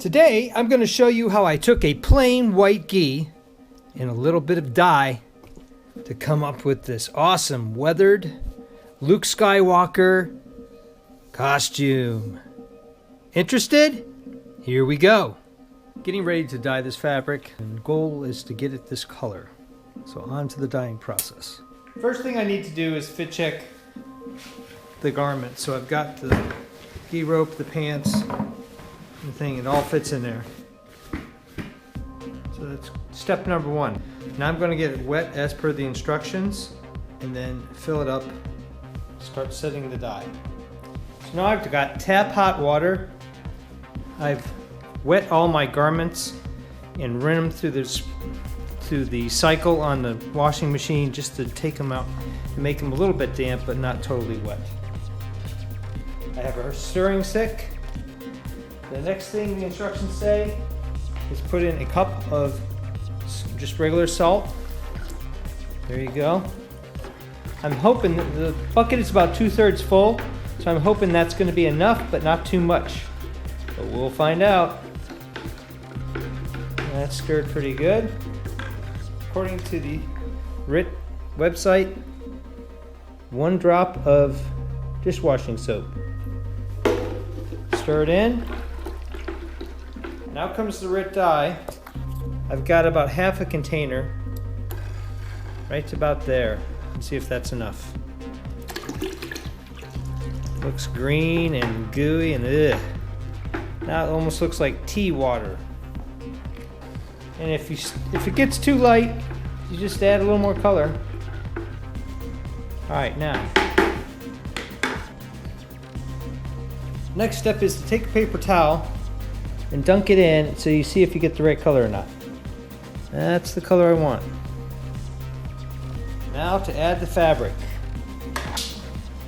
Today, I'm going to show you how I took a plain white gi and a little bit of dye to come up with this awesome weathered Luke Skywalker costume. Interested? Here we go. Getting ready to dye this fabric, and the goal is to get it this color. So on to the dyeing process. First thing I need to do is fit check the garment. So I've got the gi rope, the pants, the thing, it all fits in there. So that's step number one. Now I'm going to get it wet as per the instructions and then fill it up, start setting the dye. So now I've got tap hot water. I've wet all my garments and rin them through the cycle on the washing machine just to take them out and make them a little bit damp but not totally wet. I have a stirring stick. The next thing the instructions say is put in a cup of just regular salt. There you go. I'm hoping that the bucket is about 2/3 full, so I'm hoping that's going to be enough, but not too much. But we'll find out. That's stirred pretty good. According to the RIT website, 1 drop of dishwashing soap. Stir it in. Now comes the RIT dye. I've got about half a container, right about there. Let's see if that's enough. Looks green and gooey and ugh. Now it almost looks like tea water. And if it gets too light, you just add a little more color. All right, now. Next step is to take a paper towel and dunk it in so you see if you get the right color or not. That's the color I want. Now to add the fabric.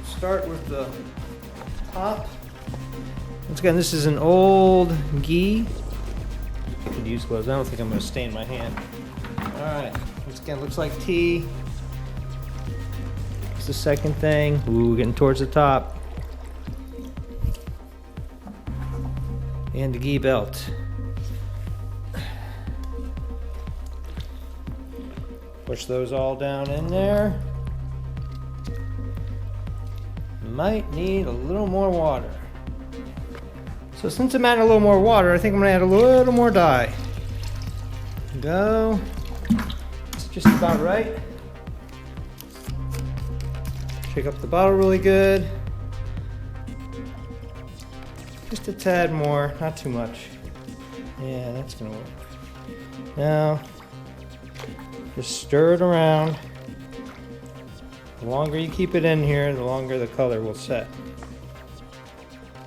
Start with the top. Once again, this is an old gi. I could use gloves. I don't think I'm going to stain my hand. Alright, once again, looks like tea. It's the second thing. Ooh, getting towards the top. And the gi belt. Push those all down in there. Might need a little more water. So since I'm adding a little more water, I think I'm going to add a little more dye. Go. It's just about right. Shake up the bottle really good. Just a tad more, not too much. Yeah, that's gonna work. Now, just stir it around. The longer you keep it in here, the longer the color will set.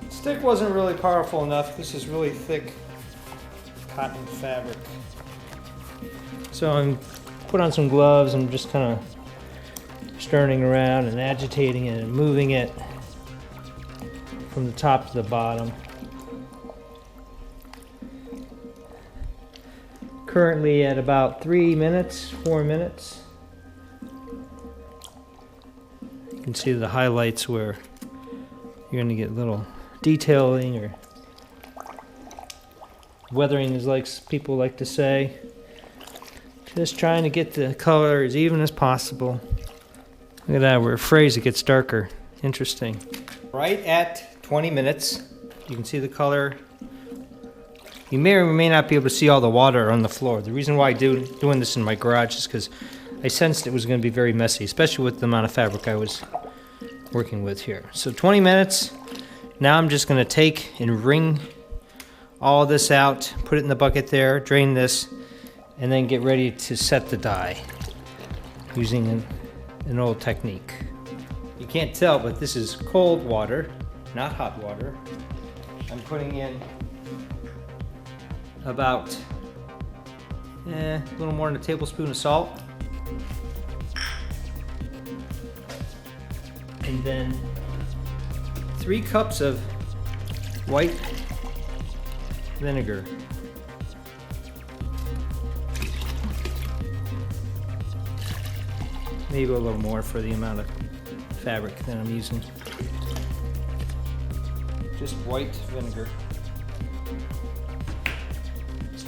The stick wasn't really powerful enough. This is really thick cotton fabric. So I'm put on some gloves and just kind of stirring around and agitating it and moving it from the top to the bottom. Currently at about 4 minutes. You can see the highlights where you're going to get little detailing or weathering, is like people like to say. Just trying to get the color as even as possible. Look at that, we're afraid it gets darker. Interesting. Right at 20 minutes, you can see the color. You may or may not be able to see all the water on the floor. The reason why I doing this in my garage is because I sensed it was going to be very messy, especially with the amount of fabric I was working with here. So 20 minutes. Now I'm just going to take and wring all this out, put it in the bucket there, drain this, and then get ready to set the dye using an old technique. You can't tell, but this is cold water, not hot water. I'm putting in about a little more than a tablespoon of salt. And then 3 cups of white vinegar. Maybe a little more for the amount of fabric that I'm using. Just white vinegar.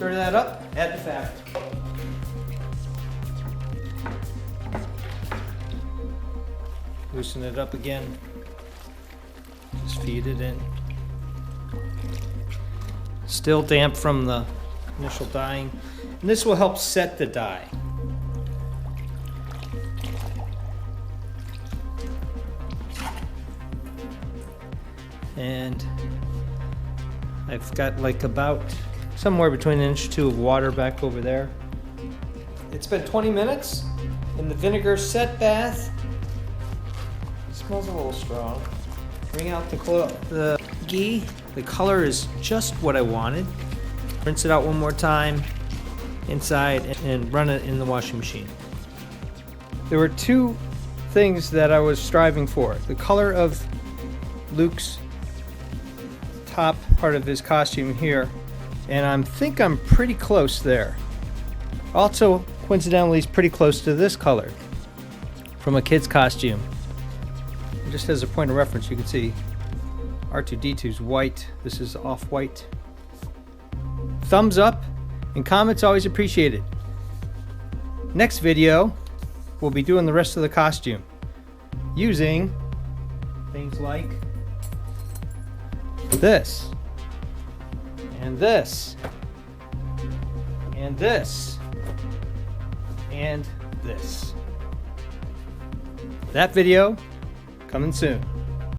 Stir that up, add the fabric. Loosen it up again. Just feed it in. Still damp from the initial dyeing. And this will help set the dye. And I've got like about somewhere between 1 inch or 2 of water back over there. It's been 20 minutes in the vinegar set bath. It smells a little strong. Bring out the ghee. The color is just what I wanted. Rinse it out one more time inside and run it in the washing machine. There were 2 things that I was striving for. The color of Luke's top part of his costume here, and I think I'm pretty close there. Also, coincidentally, he's pretty close to this color from a kid's costume. Just as a point of reference, you can see R2-D2's white. This is off-white. Thumbs up and comments always appreciated. Next video, we'll be doing the rest of the costume using things like this, and this, and this, and this. That video coming soon.